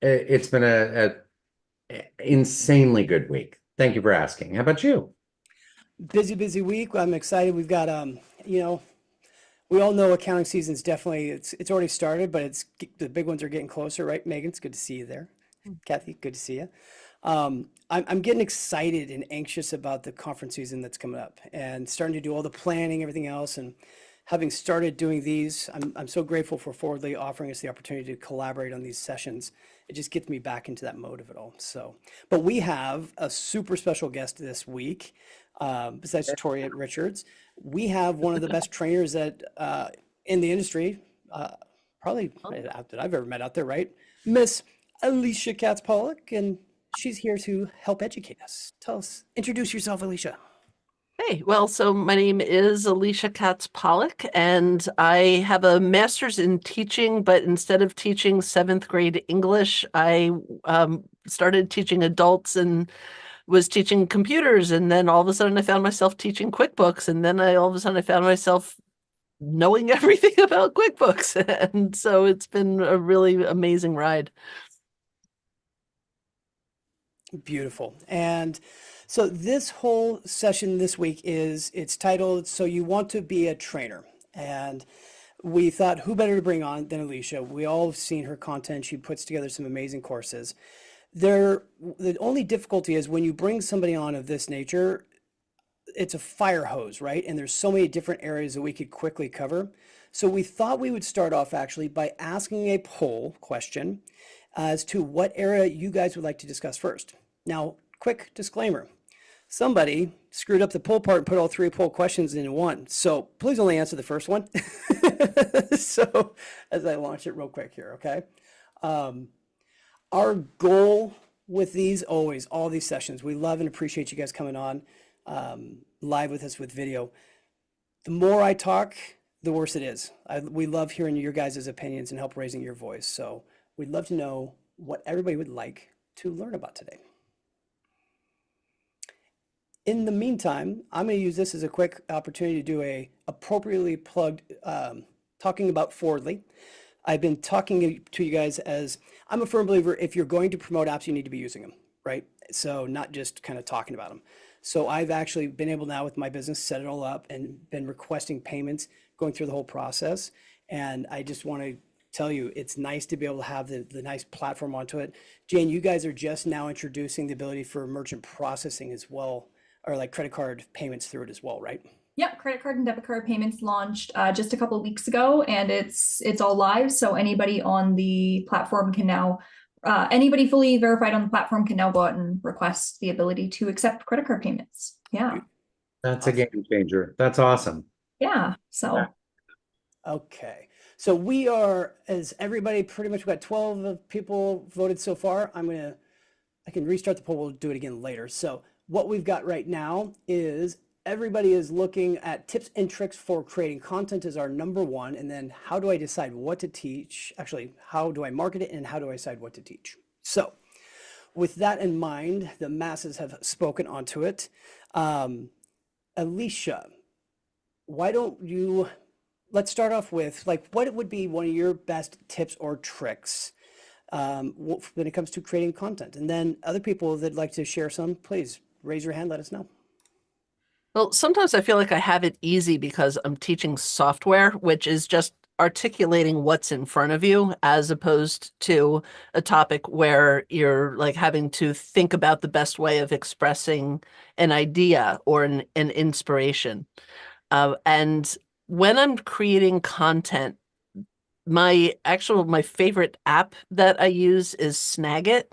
It's been a insanely good week. Thank you for asking. How about you? Busy week. I'm excited. We've got you know, we all know accounting season's definitely it's already started, but it's the big ones are getting closer, right? Megan, it's good to see you there. Kathy, good to see you. I'm getting excited and anxious about the conference season that's coming up and starting to do all the planning, everything else. And having started doing these, I'm so grateful for Forwardly offering us the opportunity to collaborate on these sessions. It just gets me back into that mode of it all. So, but we have a super special guest this week. Besides Tori at Richards, we have one of the best trainers that in the industry, probably that I've ever met out there, right? Miss Alicia Katz Pollock, and she's here to help educate us. Tell us, introduce yourself, Alicia. Hey, well, so my name is Alicia Katz Pollock, and I have a master's in teaching, but instead of teaching seventh grade English, I started teaching adults and was teaching computers. And then all of a sudden I found myself teaching QuickBooks. And then all of a sudden I found myself knowing everything about QuickBooks. And so it's been a really amazing ride. Beautiful. And so this whole session this week it's titled, So You Want to Be a Trainer. And we thought, who better to bring on than Alicia? We all have seen her content. She puts together some amazing courses. The only difficulty is when you bring somebody on of this nature, it's a fire hose, right? And there's so many different areas that we could quickly cover. So we thought we would start off actually by asking a poll question as to what area you guys would like to discuss first. Now, quick disclaimer. Somebody screwed up the poll part and put all three poll questions into one. So please only answer the first one. So as I launch it real quick here, okay? Our goal with these, always, all these sessions, we love and appreciate you guys coming on live with us with video. The more I talk, the worse it is. We love hearing your guys' opinions and help raising your voice. So we'd love to know what everybody would like to learn about today. In the meantime, I'm going to use this as a quick opportunity to do a appropriately plugged talking about Forwardly. I've been talking to you guys as I'm a firm believer, if you're going to promote apps, you need to be using them, right? So not just kind of talking about them. So I've actually been able now with my business, set it all up and been requesting payments, going through the whole process. And I just want to tell you, it's nice to be able to have the nice platform onto it. Jane, you guys are just now introducing the ability for merchant processing as well, or like credit card payments through it as well, right? Yep, credit card and debit card payments launched just a couple of weeks ago, and it's all live. So anybody on the platform can now, anybody fully verified on the platform can now go out and request the ability to accept credit card payments. Yeah, That's a game changer. That's awesome. yeah. So Okay. So we are, as everybody pretty much got 12 people voted so far. I can restart the poll. We'll do it again later. So what we've got right now is everybody is looking at tips and tricks for creating content as our number one. And then how do I decide what to teach? Actually, how do I market it and how do I decide what to teach? So with that in mind, the masses have spoken onto it. Alicia, why don't you, let's start off with like, what would be one of your best tips or tricks when it comes to creating content? And then other people that'd like to share some, please raise your hand, let us know. Well, sometimes I feel like I have it easy because I'm teaching software, which is just articulating what's in front of you, as opposed to a topic where you're like having to think about the best way of expressing an idea or an inspiration. And when I'm creating content, my favorite app that I use is Snagit,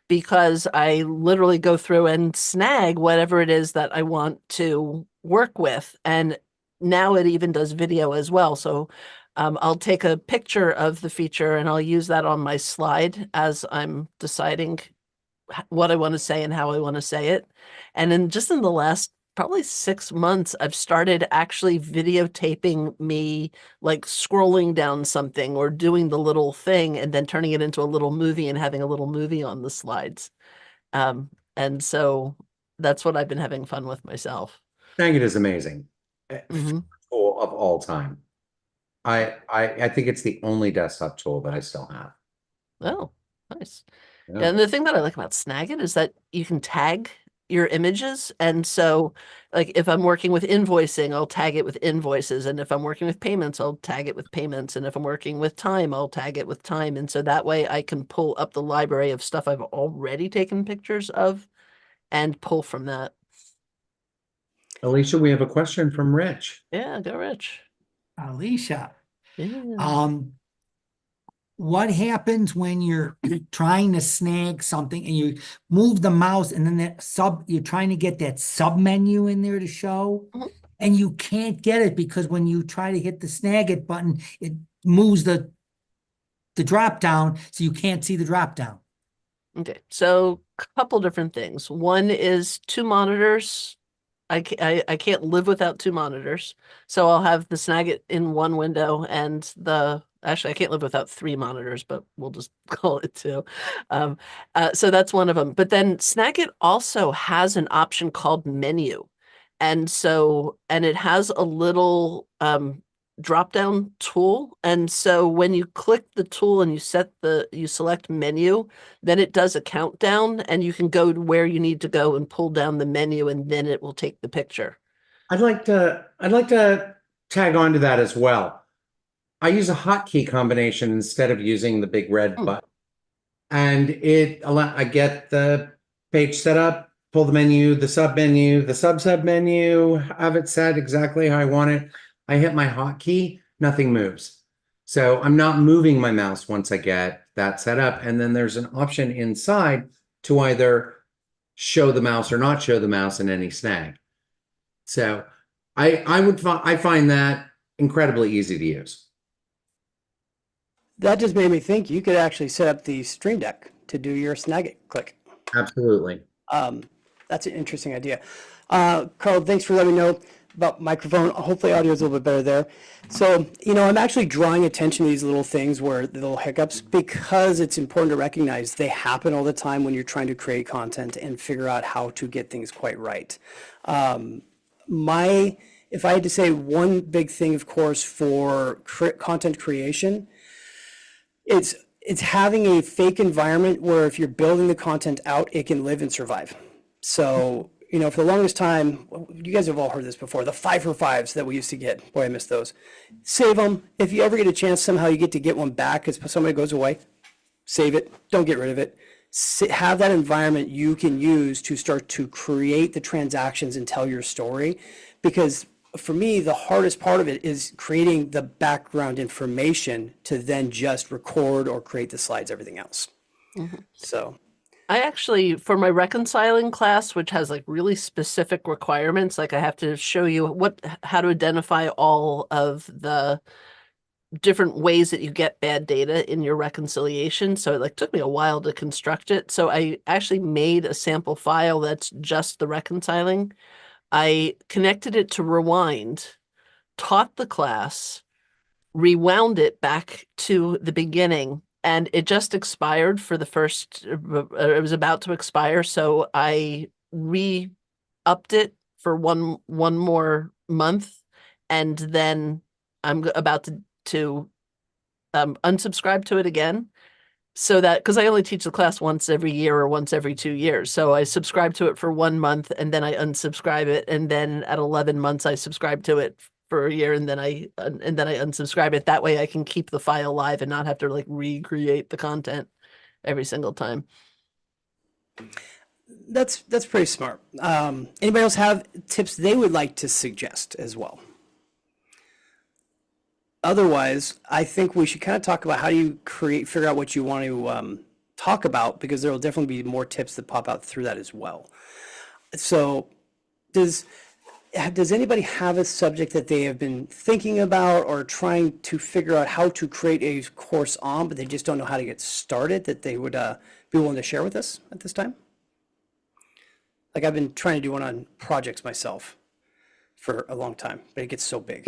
because I literally go through and snag whatever it is that I want to work with. And now it even does video as well. So I'll take a picture of the feature and I'll use that on my slide as I'm deciding what I want to say and how I want to say it. And then just in the last probably 6 months, I've started actually videotaping me like scrolling down something or doing the little thing and then turning it into a little movie and having a little movie on the slides. And so that's what I've been having fun with myself. Snagit is amazing. Mm-hmm. Tool of all time. I think it's the only desktop tool that I still have. Oh, nice. Nice. Yeah. And the thing that I like about Snagit is that you can tag your images. And so, like, if I'm working with invoicing, I'll tag it with invoices. And if I'm working with payments, I'll tag it with payments. And if I'm working with time, I'll tag it with time. And so that way I can pull up the library of stuff I've already taken pictures of and pull from that. Alicia, we have a question from Rich. Yeah, go Rich. Alicia, Yeah. what happens when you're trying to snag something and you move the mouse and then you're trying to get that sub menu in there to show Mhm. and you can't get it because when you try to hit the snag it button, it moves the drop down, so you can't see the drop down. Okay, so a couple different things. One is 2 monitors. I can't live without 2 monitors. So I'll have the Snagit in one window and actually I can't live without 3 monitors, but we'll just call it 2. So that's one of them. But then Snagit also has an option called menu. And it has a little drop down tool. And so when you click the tool and you select menu, then it does a countdown and you can go to where you need to go and pull down the menu and then it will take the picture. I'd like to tag on to that as well. I use a hotkey combination instead of using the big red button. And I get the page set up, pull the menu, the sub menu, the sub menu, have it set exactly how I want it. I hit my hotkey, nothing moves. So I'm not moving my mouse once I get that set up. And then there's an option inside to either show the mouse or not show the mouse in any snag. So I find that incredibly easy to use. That just made me think you could actually set up the Stream Deck to do your Snagit click. Absolutely. That's an interesting idea. Carl, thanks for letting me know about microphone. Hopefully audio is a little bit better there. So, I'm actually drawing attention to these little things where the little hiccups, because it's important to recognize they happen all the time when you're trying to create content and figure out how to get things quite right. If I had to say one big thing, of course, for content creation, it's having a fake environment where if you're building the content out, it can live and survive. So, for the longest time, you guys have all heard this before, the 5 for 5s that we used to get. Boy, I miss those. Save them. If you ever get a chance, somehow you get to get one back because somebody goes away, save it. Don't get rid of it. Have that environment you can use to start to create the transactions and tell your story. Because for me, the hardest part of it is creating the background information to then just record or create the slides, everything else. So I actually, for my reconciling class, which has like really specific requirements, like I have to show you how to identify all of the different ways that you get bad data in your reconciliation. So it took me a while to construct it. So I actually made a sample file that's just the reconciling. I connected it to Rewind, taught the class, rewound it back to the beginning, and it just expired for the first, it was about to expire. So I re-upped it for one more month. And then I'm about to unsubscribe to it again. So that, because I only teach the class once every year or once every 2 years. So I subscribe to it for 1 month and then I unsubscribe it. And then at 11 months, I subscribe to it for a year and then I unsubscribe it. That way I can keep the file live and not have to recreate the content every single time. that's pretty smart. Anybody else have tips they would like to suggest as well? Otherwise, I think we should kind of talk about how do you figure out what you want to talk about, because there will definitely be more tips that pop out through that as well. So does anybody have a subject that they have been thinking about or trying to figure out how to create a course on, but they just don't know how to get started, that they would be willing to share with us at this time? Like I've been trying to do one on projects myself for a long time, but it gets so big.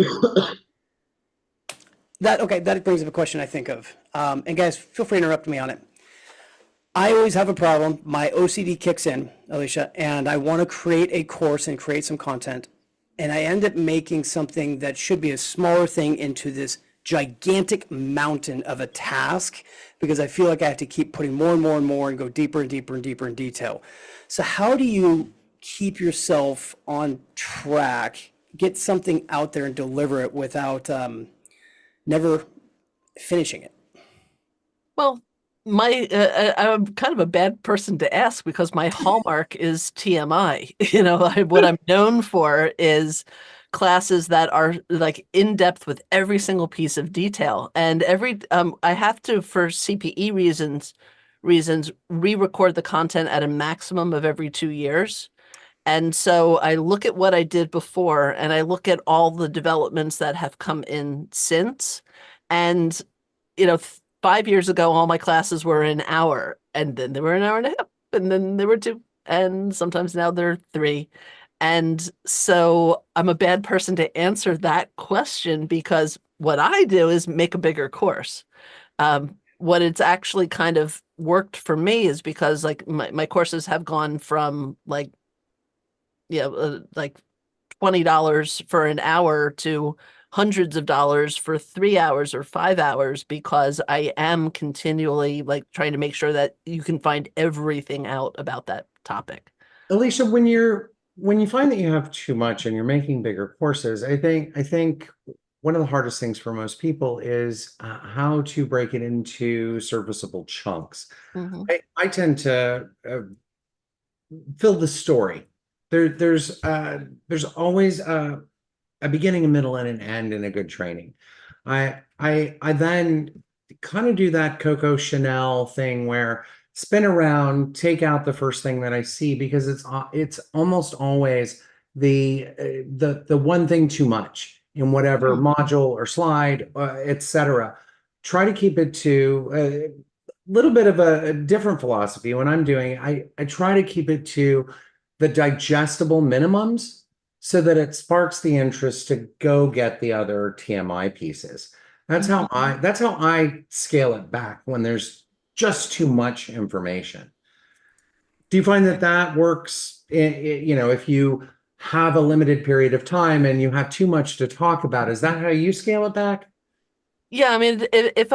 That brings up a question I think of. And guys, feel free to interrupt me on it. I always have a problem. My OCD kicks in, Alicia, and I want to create a course and create some content. And I end up making something that should be a smaller thing into this gigantic mountain of a task because I feel like I have to keep putting more and more and more and go deeper and deeper and deeper in detail. So how do you keep yourself on track, get something out there and deliver it without never finishing it? Well, I'm kind of a bad person to ask because my hallmark is TMI. What I'm known for is classes that are like in depth with every single piece of detail. And I have to, for CPE reasons, re-record the content at a maximum of every 2 years. And so I look at what I did before and I look at all the developments that have come in since. And, 5 years ago, all my classes were an hour, and then they were an hour and a half, and then they were 2, and sometimes now they're 3. And so I'm a bad person to answer that question because what I do is make a bigger course. What it's actually kind of worked for me is because like my courses have gone from like $20 for an hour to hundreds of dollars for 3 hours or 5 hours because I am continually like trying to make sure that you can find everything out about that topic. Alicia, when you find that you have too much and you're making bigger courses, I think one of the hardest things for most people is how to break it into serviceable chunks. Mm-hmm. I tend to fill the story. There's always a beginning, a middle, and an end in a good training. I then kind of do that Coco Chanel thing where spin around, take out the first thing that I see because it's almost always the one thing too much in whatever module or slide, etc. Try to keep it to a little bit of a different philosophy. When I'm doing it, I try to keep it to the digestible minimums so that it sparks the interest to go get the other TMI pieces. That's how I scale it back when there's just too much information. Do you find that works? If you have a limited period of time and you have too much to talk about, is that how you scale it back? Yeah, I mean, if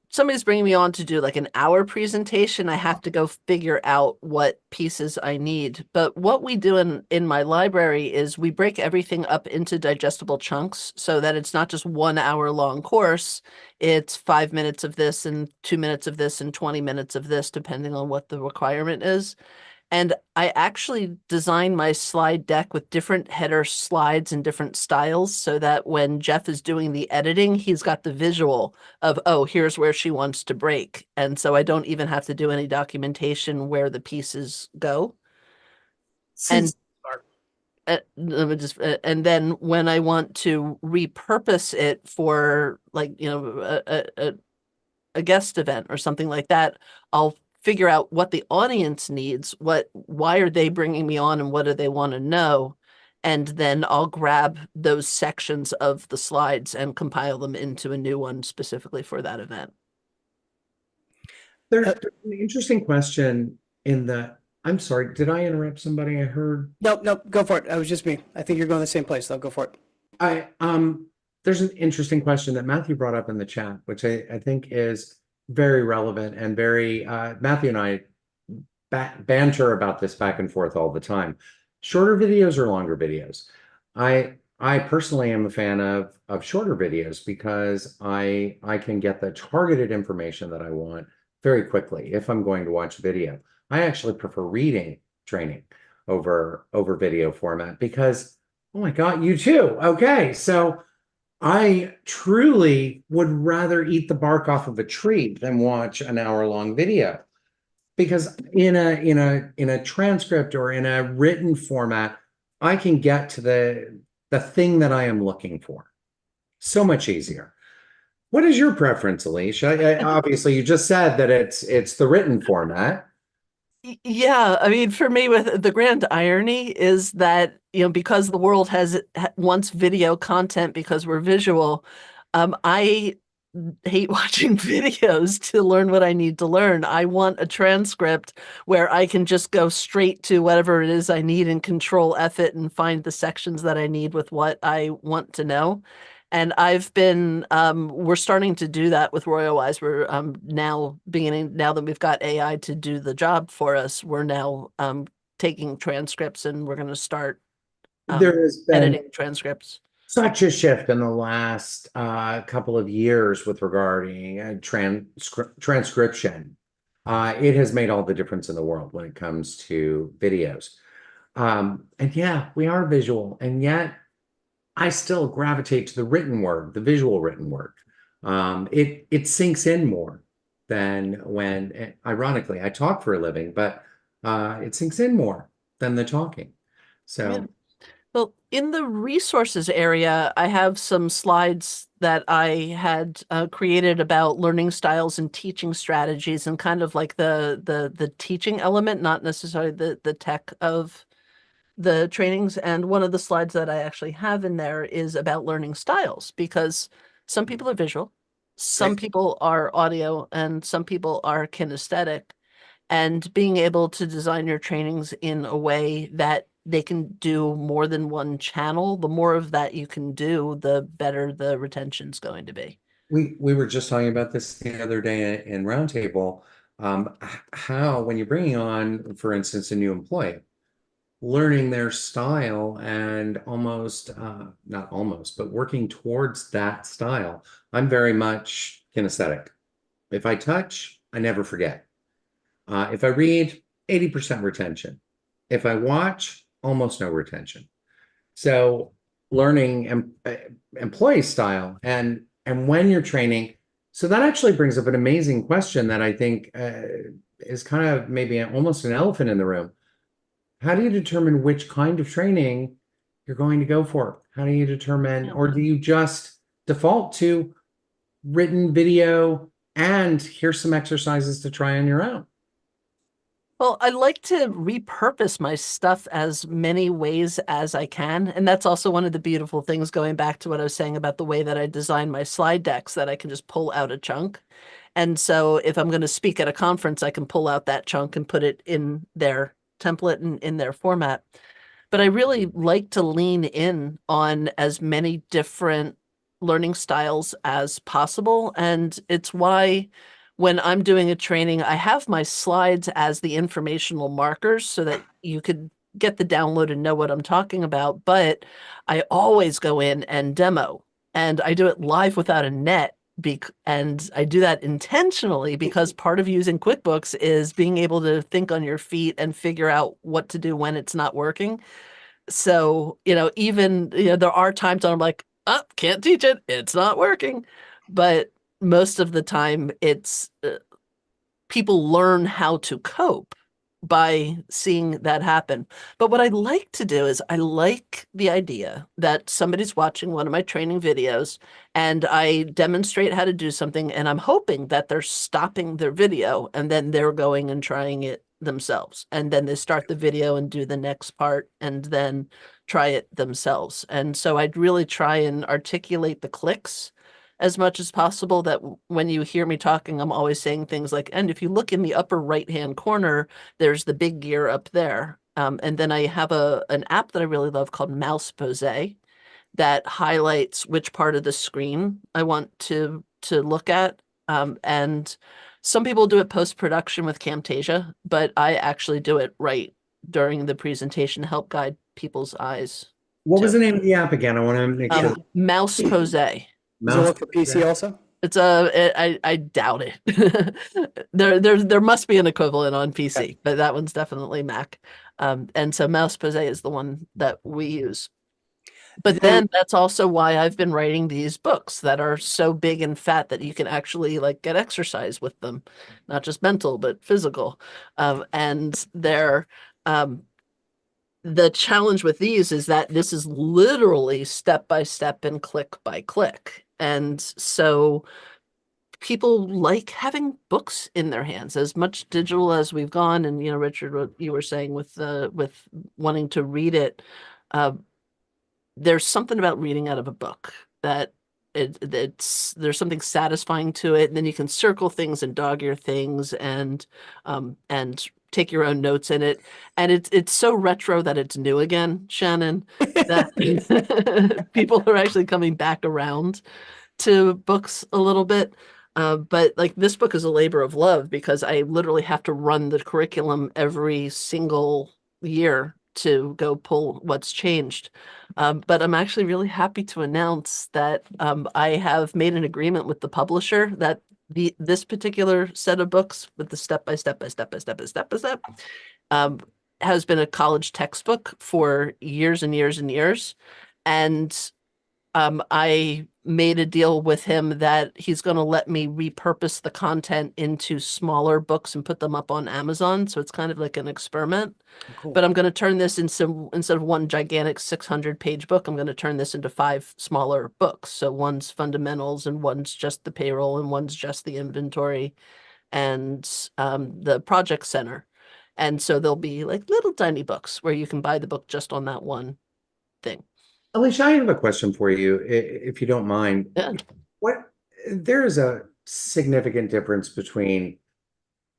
somebody's bringing me on to do like an hour presentation, I have to go figure out what pieces I need. But what we do in my library is we break everything up into digestible chunks so that it's not just 1 hour long course. It's 5 minutes of this and 2 minutes of this and 20 minutes of this, depending on what the requirement is. And I actually design my slide deck with different header slides and different styles so that when Jeff is doing the editing, he's got the visual of, oh, here's where she wants to break. And so I don't even have to do any documentation where the pieces go. And and then when I want to repurpose it for like, a guest event or something like that, I'll figure out what the audience needs, why are they bringing me on and what do they want to know? And then I'll grab those sections of the slides and compile them into a new one specifically for that event. There's an interesting question I'm sorry, did I interrupt somebody? I heard. Nope, go for it. That was just me. I think you're going the same place, though. Go for it. There's an interesting question that Matthew brought up in the chat, which I think is very relevant and very Matthew and I banter about this back and forth all the time. Shorter videos or longer videos? I personally am a fan of shorter videos because I can get the targeted information that I want very quickly if I'm going to watch video. I actually prefer reading training over video format because, oh my God, you too. Okay, so I truly would rather eat the bark off of a tree than watch an hour-long video, because in a transcript or in a written format, I can get to the thing that I am looking for so much easier. What is your preference, Alicia? Obviously, you just said that it's the written format. Yeah, I mean, for me, with the grand irony is that, because the world wants video content because we're visual, I hate watching videos to learn what I need to learn. I want a transcript where I can just go straight to whatever it is I need and control F it and find the sections that I need with what I want to know. And I've been, we're starting to do that with RoyalWise. We're now that we've got AI to do the job for us, we're now taking transcripts and we're going to start There has been editing transcripts. such a shift in the last couple of years with regarding transcription. It has made all the difference in the world when it comes to videos. And yeah, we are visual, and yet I still gravitate to the written word, the visual written word. It sinks in more than when, ironically, I talk for a living, but it sinks in more than the talking. So. Yeah. Well, in the resources area, I have some slides that I had created about learning styles and teaching strategies, and kind of like the teaching element, not necessarily the tech of the trainings. And one of the slides that I actually have in there is about learning styles, because some people are visual, some Right. people are audio, and some people are kinesthetic. And being able to design your trainings in a way that they can do more than one channel, the more of that you can do, the better the retention's going to be. We were just talking about this the other day in Roundtable. How, when you're bringing on, for instance, a new employee, learning their style and not almost, but working towards that style. I'm very much kinesthetic. If I touch, I never forget. If I read, 80% retention. If I watch, almost no retention. So learning employee style and when you're training. So that actually brings up an amazing question that I think is kind of maybe almost an elephant in the room. How do you determine which kind of training you're going to go for? How do you determine, or do you just default to written video and here's some exercises to try on your own? Well, I like to repurpose my stuff as many ways as I can. And that's also one of the beautiful things, going back to what I was saying about the way that I design my slide decks, that I can just pull out a chunk. And so if I'm going to speak at a conference, I can pull out that chunk and put it in their template and in their format. But I really like to lean in on as many different learning styles as possible. And it's why when I'm doing a training, I have my slides as the informational markers so that you could get the download and know what I'm talking about. But I always go in and demo, and I do it live without a net. And I do that intentionally because part of using QuickBooks is being able to think on your feet and figure out what to do when it's not working. So, even, there are times when I'm like, oh, can't teach it, it's not working. But most of the time it's people learn how to cope by seeing that happen. But what I like to do is I like the idea that somebody's watching one of my training videos and I demonstrate how to do something, and I'm hoping that they're stopping their video and then they're going and trying it themselves. And then they start the video and do the next part and then try it themselves. And so I'd really try and articulate the clicks as much as possible, that when you hear me talking, I'm always saying things like, and if you look in the upper right-hand corner, there's the big gear up there. And then I have an app that I really love called Mouse Pose that highlights which part of the screen I want to look at. And some people do it post-production with Camtasia, but I actually do it right during the presentation to help guide people's eyes. What was the name of the app again? I want to make sure. Mouse Pose. Does it work for PC also? It's I doubt it. There must be an equivalent on PC, Okay. but that one's definitely Mac. And so Mouse Pose is the one that we use. But then that's also why I've been writing these books that are so big and fat that you can actually get exercise with them, not just mental, but physical. And they're the challenge with these is that this is literally step by step and click by click. And so people like having books in their hands. As much digital as we've gone, and Richard, what you were saying with wanting to read it, there's something about reading out of a book that there's something satisfying to it. And then you can circle things and dog your things and take your own notes in it. And it's so retro that it's new again, Shannon, that people are actually coming back around to books a little bit. But like this book is a labor of love because I literally have to run the curriculum every single year to go pull what's changed. But I'm actually really happy to announce that I have made an agreement with the publisher that this particular set of books with the step by step has been a college textbook for years and years and years. And I made a deal with him that he's going to let me repurpose the content into smaller books and put them up on Amazon. So it's kind of like an experiment. Cool. But I'm going to turn this into, instead of one gigantic 600-page book, I'm going to turn this into 5 smaller books. So one's fundamentals and one's just the payroll and one's just the inventory and the project center. And so there'll be like little tiny books where you can buy the book just on that one thing. Alicia, I have a question for you, if you don't mind. Yeah. There is a significant difference between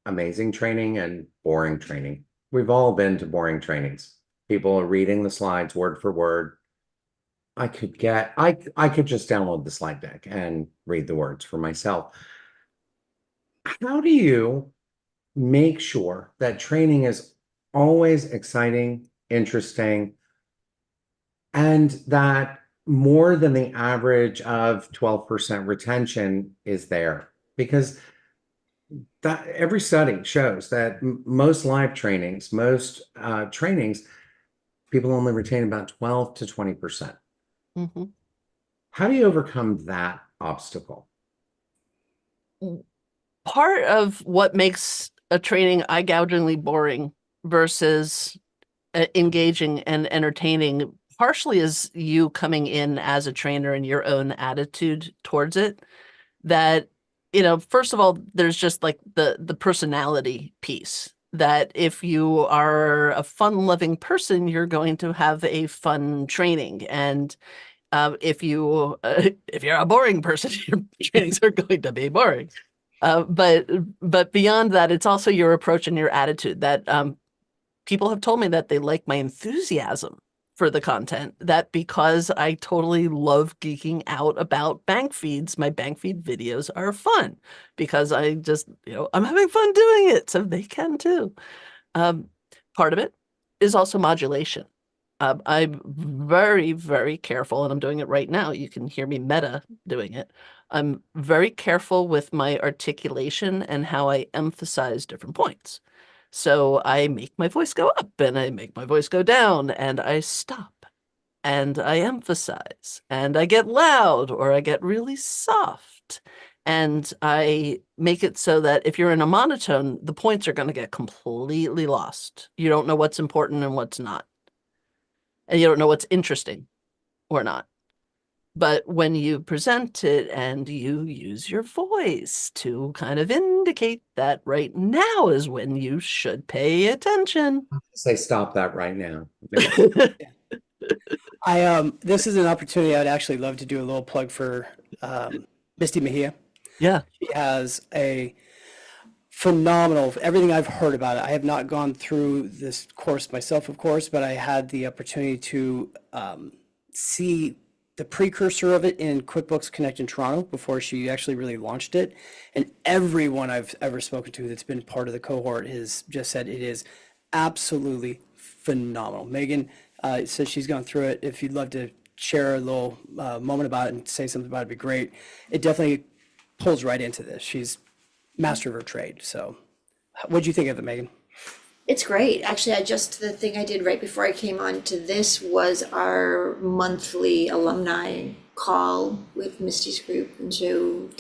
amazing training and boring training. We've all been to boring trainings. People are reading the slides word for word. I could just download the slide deck and read the words for myself. How do you make sure that training is always exciting, interesting, and that more than the average of 12% retention is there? Because that every study shows that most live trainings, people only retain about 12 to 20%. Mm-hmm. How do you overcome that obstacle? Part of what makes a training eye-gougingly boring versus engaging and entertaining partially is you coming in as a trainer and your own attitude towards it. That, first of all, there's just like the personality piece, that if you are a fun-loving person, you're going to have a fun training. And if you're a boring person, your trainings are going to be boring. But beyond that, it's also your approach and your attitude that people have told me that they like my enthusiasm for the content, that because I totally love geeking out about bank feeds, my bank feed videos are fun because I just, I'm having fun doing it, so they can too. Part of it is also modulation. I'm very, very careful, and I'm doing it right now. You can hear me meta doing it. I'm very careful with my articulation and how I emphasize different points. So I make my voice go up and I make my voice go down and I stop and I emphasize and I get loud or I get really soft. And I make it so that if you're in a monotone, the points are going to get completely lost. You don't know what's important and what's not. And you don't know what's interesting or not. But when you present it and you use your voice to kind of indicate that right now is when you should pay attention. Say stop that right now. This is an opportunity I'd actually love to do a little plug for Misty Mejia. Yeah. She has a phenomenal, everything I've heard about it. I have not gone through this course myself, of course, but I had the opportunity to see the precursor of it in QuickBooks Connect in Toronto before she actually really launched it. And everyone I've ever spoken to that's been part of the cohort has just said it is absolutely phenomenal. Megan says she's gone through it. If you'd love to share a little moment about it and say something about it, it'd be great. It definitely pulls right into this. She's master of her trade. So what'd you think of it, Megan? It's great. Actually, the thing I did right before I came on to this was our monthly alumni call with Misty's group. And so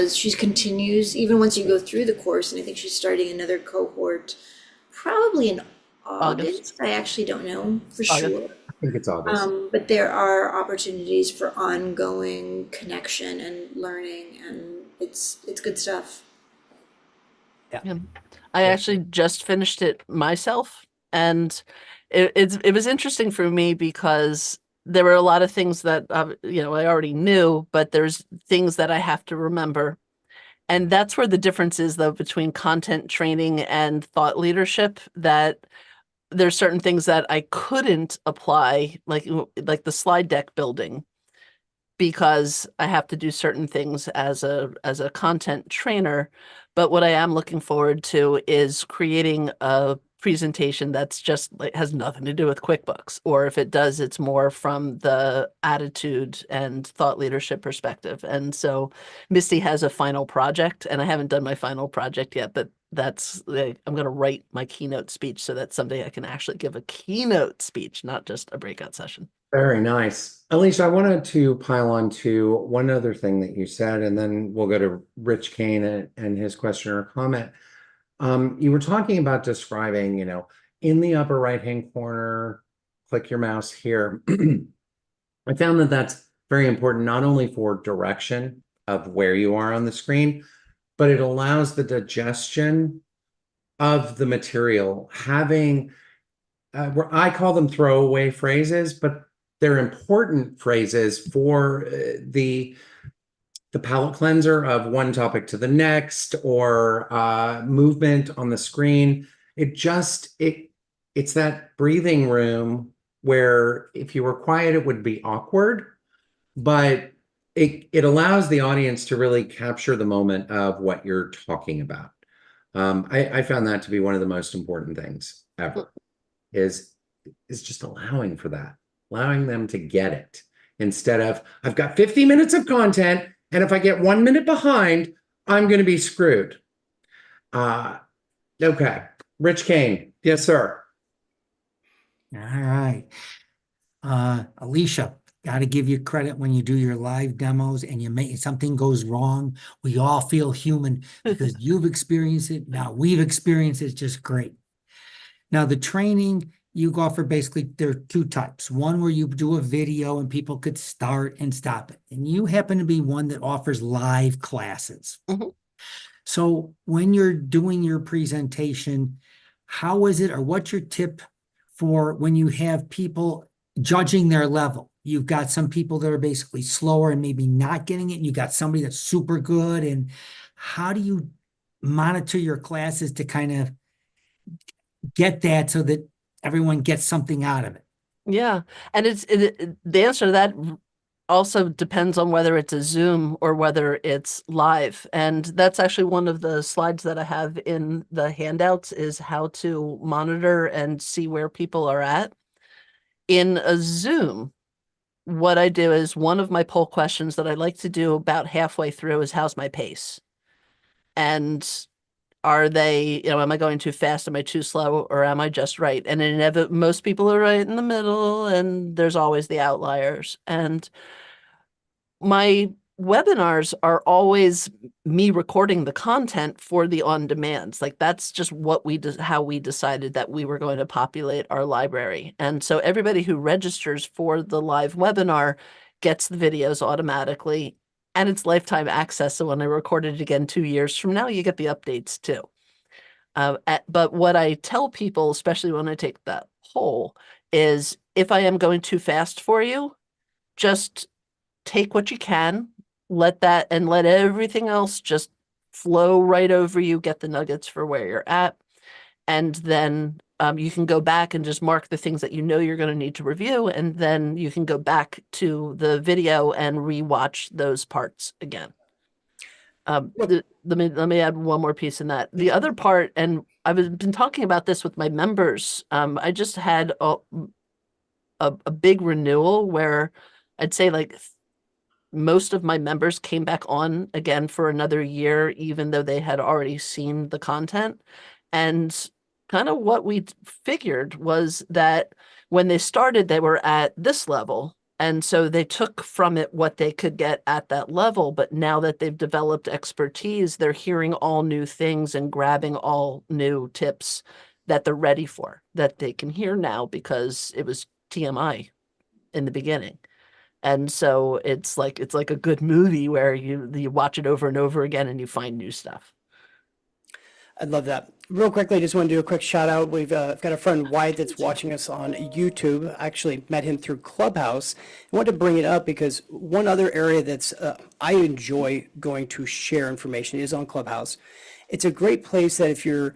she continues, even once you go through the course, and I think she's starting another cohort probably in August. I actually don't know for sure. I think it's August. But there are opportunities for ongoing connection and learning, and it's good stuff. Yeah. I actually just finished it myself, and it was interesting for me because there were a lot of things that, I already knew, but there's things that I have to remember. And that's where the difference is, though, between content training and thought leadership, that there's certain things that I couldn't apply, like the slide deck building, because I have to do certain things as a content trainer. But what I am looking forward to is creating a presentation that's just like has nothing to do with QuickBooks, or if it does, it's more from the attitude and thought leadership perspective. And so Misty has a final project, and I haven't done my final project yet, but that's I'm going to write my keynote speech so that someday I can actually give a keynote speech, not just a breakout session. Very nice. Alicia, I wanted to pile on to one other thing that you said, and then we'll go to Rich Kane and his question or comment. You were talking about describing, in the upper right-hand corner, click your mouse here. I found that that's very important, not only for direction of where you are on the screen, but it allows the digestion of the material. Having, I call them throwaway phrases, but they're important phrases for the palate cleanser of one topic to the next, or movement on the screen. It's that breathing room where if you were quiet, it would be awkward, but it allows the audience to really capture the moment of what you're talking about. I found that to be one of the most important things ever, is just allowing for that, allowing them to get it, instead of, I've got 50 minutes of content, and if I get 1 minute behind, I'm going to be screwed. Okay. Rich Kane. Yes, sir. All right. Alicia, got to give you credit when you do your live demos and something goes wrong. We all feel human because you've experienced it. Now we've experienced it. It's just great. Now the training you offer, basically there are two types. One where you do a video and people could start and stop it. And you happen to be one that offers live classes. Mm-hmm. So when you're doing your presentation, how is it, or what's your tip for when you have people judging their level? You've got some people that are basically slower and maybe not getting it, and you got somebody that's super good. And how do you monitor your classes to kind of get that so that everyone gets something out of it? Yeah. And the answer to that also depends on whether it's a Zoom or whether it's live. And that's actually one of the slides that I have in the handouts, is how to monitor and see where people are at. In a Zoom, what I do is, one of my poll questions that I like to do about halfway through is, how's my pace? And are they, am I going too fast? Am I too slow? Or am I just right? And most people are right in the middle, and there's always the outliers. And my webinars are always me recording the content for the on-demands. Like, that's just how we decided that we were going to populate our library. And so everybody who registers for the live webinar gets the videos automatically, and it's lifetime access. So when I record it again 2 years from now, you get the updates too. But what I tell people, especially when I take that poll, is if I am going too fast for you, just take what you can, let everything else just flow right over you, get the nuggets for where you're at. And then you can go back and just mark the things that you're going to need to review. And then you can go back to the video and rewatch those parts again. Let me add one more piece in that. The other part, and I've been talking about this with my members. I just had a big renewal where I'd say like most of my members came back on again for another year, even though they had already seen the content. And kind of what we figured was that when they started, they were at this level. And so they took from it what they could get at that level. But now that they've developed expertise, they're hearing all new things and grabbing all new tips that they're ready for, that they can hear now because it was TMI in the beginning. And so it's like a good movie where you watch it over and over again and you find new stuff. I'd love that. Real quickly, I just want to do a quick shout out. We've got a friend Wyatt that's watching us on YouTube. I actually met him through Clubhouse. I wanted to bring it up because one other area that's I enjoy going to share information is on Clubhouse. It's a great place that if you're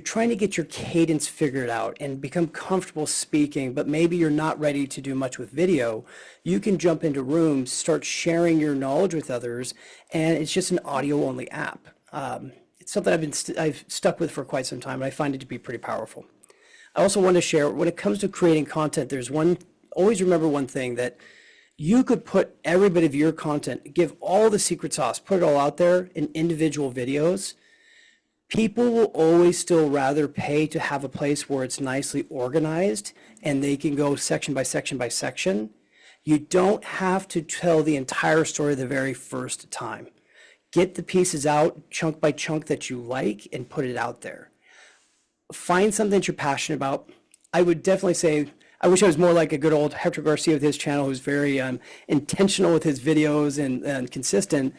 trying to get your cadence figured out and become comfortable speaking, but maybe you're not ready to do much with video, you can jump into rooms, start sharing your knowledge with others, and it's just an audio only app. It's something I've stuck with for quite some time, and I find it to be pretty powerful. I also want to share, when it comes to creating content, always remember one thing, that you could put every bit of your content, give all the secret sauce, put it all out there in individual videos. People will always still rather pay to have a place where it's nicely organized and they can go section by section by section. You don't have to tell the entire story the very first time. Get the pieces out chunk by chunk that you like and put it out there. Find something that you're passionate about. I would definitely say, I wish I was more like a good old Hector Garcia with his channel, who's very intentional with his videos and consistent.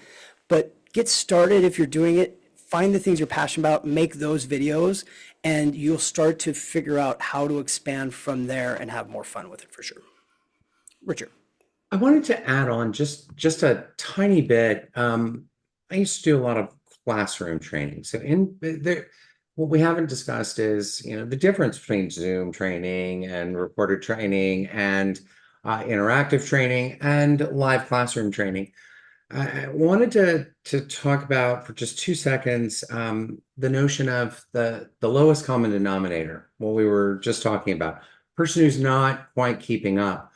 But get started if you're doing it. Find the things you're passionate about, make those videos, and you'll start to figure out how to expand from there and have more fun with it for sure. Richard. I wanted to add on just a tiny bit. I used to do a lot of classroom training. So what we haven't discussed is, the difference between Zoom training and recorded training and interactive training and live classroom training. I wanted to talk about for just 2 seconds the notion of the lowest common denominator, what we were just talking about, person who's not quite keeping up.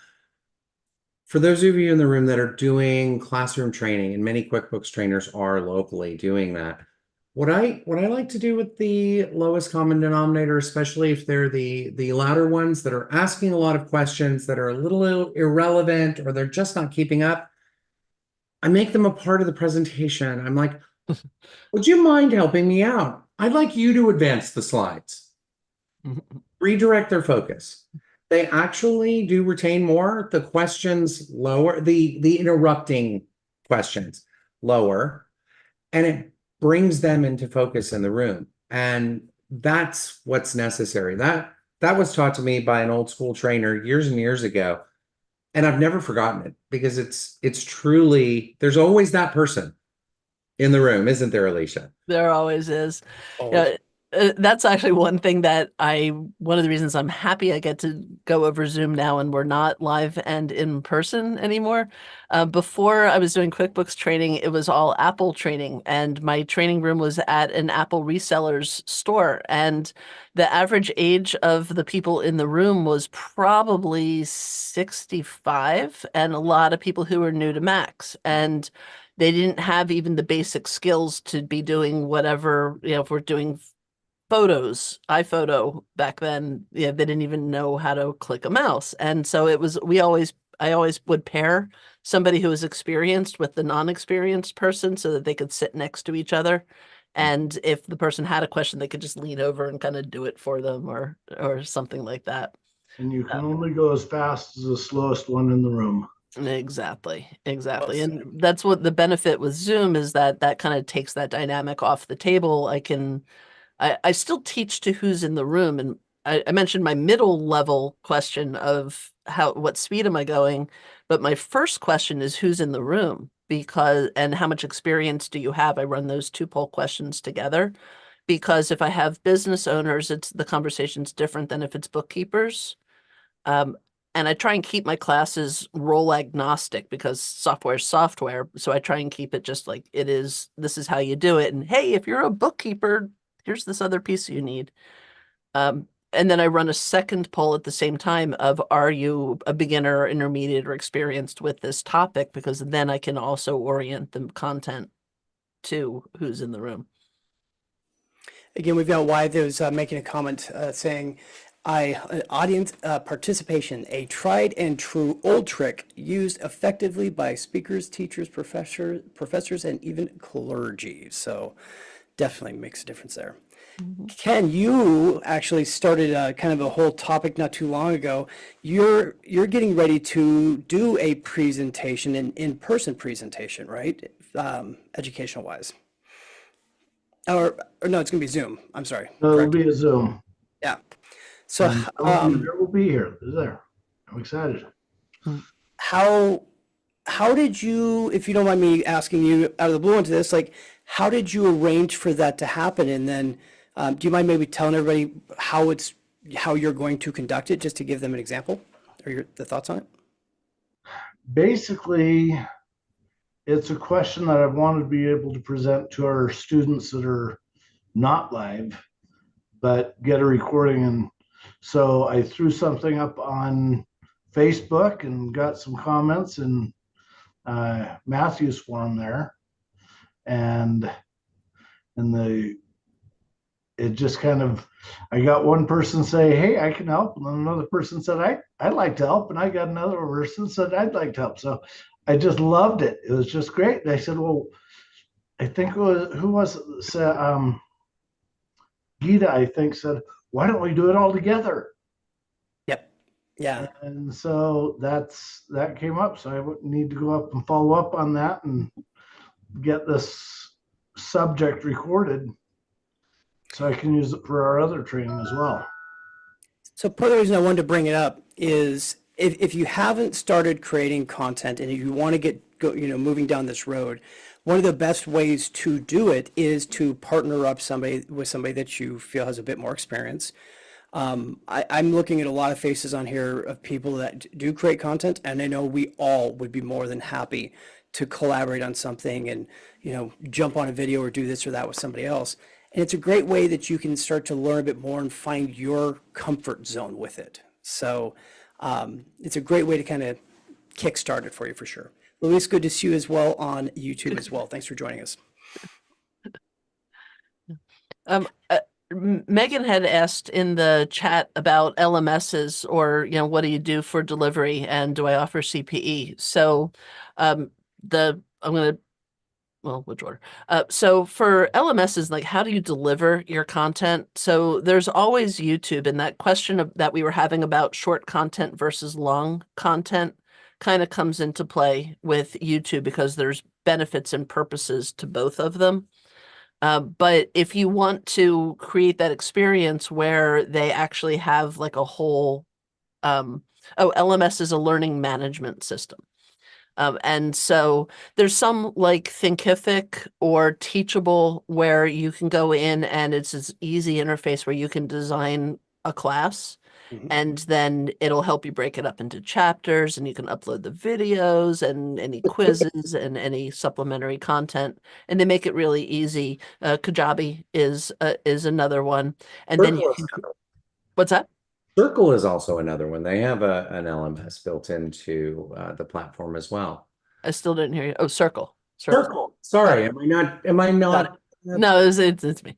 For those of you in the room that are doing classroom training, and many QuickBooks trainers are locally doing that, what I like to do with the lowest common denominator, especially if they're the louder ones that are asking a lot of questions that are a little irrelevant or they're just not keeping up, I make them a part of the presentation. I'm like, would you mind helping me out? I'd like you to advance the slides. Redirect their focus. They actually do retain more. The questions lower, the interrupting questions lower, and it brings them into focus in the room. And that's what's necessary. That was taught to me by an old school trainer years and years ago. And I've never forgotten it because it's truly, there's always that person in the room, isn't there, Alicia? There always is. Always. That's actually one thing that one of the reasons I'm happy I get to go over Zoom now and we're not live and in person anymore. Before I was doing QuickBooks training, it was all Apple training, and my training room was at an Apple reseller's store. And the average age of the people in the room was probably 65, and a lot of people who were new to Macs. And they didn't have even the basic skills to be doing whatever, if we're doing photos, iPhoto back then, they didn't even know how to click a mouse. And so I always would pair somebody who was experienced with the non-experienced person so that they could sit next to each other. And if the person had a question, they could just lean over and kind of do it for them or something like that. And you can only go as fast as the slowest one in the room. Exactly. And that's what the benefit with Zoom is, that kind of takes that dynamic off the table. I still teach to who's in the room, and I mentioned my middle level question of what speed am I going, but my first question is who's in the room, and how much experience do you have? I run those 2 poll questions together, because if I have business owners, the conversation's different than if it's bookkeepers. And I try and keep my classes role agnostic because software is software. So I try and keep it just like it is. This is how you do it. And hey, if you're a bookkeeper, here's this other piece you need. And then I run a second poll at the same time of, are you a beginner, intermediate, or experienced with this topic? Because then I can also orient the content to who's in the room. Again, we've got Wyatt that was making a comment saying, audience participation, a tried and true old trick used effectively by speakers, teachers, professors, and even clergy. So definitely makes a difference there. Mm-hmm. Ken, you actually started kind of a whole topic not too long ago. You're getting ready to do a presentation, an in-person presentation, right? Educational wise. Or no, it's gonna be Zoom. I'm sorry. So it'll Correct. be a Zoom. Yeah. So, And there will be here. There. I'm excited. how did you, if you don't mind me asking you out of the blue into this, like, how did you arrange for that to happen? And then, do you mind maybe telling everybody how you're going to conduct it, just to give them an example or the thoughts on it? Basically, it's a question that I wanted to be able to present to our students that are not live, but get a recording. And so I threw something up on Facebook and got some comments in Matthew's forum there. And it just kind of, I got one person say, hey, I can help. And then another person said, I'd like to help. And I got another person said, I'd like to help. So I just loved it. It was just great. And I said, well, I think it was, who was it? Said, Gita, I think, said, why don't we do it all together? Yep. Yeah. And so that came up. So I would need to go up and follow up on that and get this subject recorded so I can use it for our other training as well. So part of the reason I wanted to bring it up is if you haven't started creating content and you want to moving down this road, one of the best ways to do it is to partner up with somebody that you feel has a bit more experience. I'm looking at a lot of faces on here of people that do create content, and I know we all would be more than happy to collaborate on something and, jump on a video or do this or that with somebody else. And it's a great way that you can start to learn a bit more and find your comfort zone with it. So it's a great way to kind of kickstart it for you, for sure. Luis, good to see you as well on YouTube as well. Thanks for joining us. Megan had asked in the chat about LMSs, or, what do you do for delivery, and do I offer CPE? So which order? So for LMSs, like, how do you deliver your content? So there's always YouTube, and that question that we were having about short content versus long content kind of comes into play with YouTube, because there's benefits and purposes to both of them. But if you want to create that experience where they actually have like a whole, LMS is a learning management system. And so there's some like Thinkific or Teachable where you can go in and it's this easy interface where you can design a class, and then it'll help you break it up into chapters, and you can upload the videos and any quizzes and any supplementary content, and they make it really easy. Kajabi is another one. And then you can, what's that? Circle is also another one. They have an LMS built into the platform as well. I still didn't hear you. Oh, Circle. Sorry, am I not? No, it's me.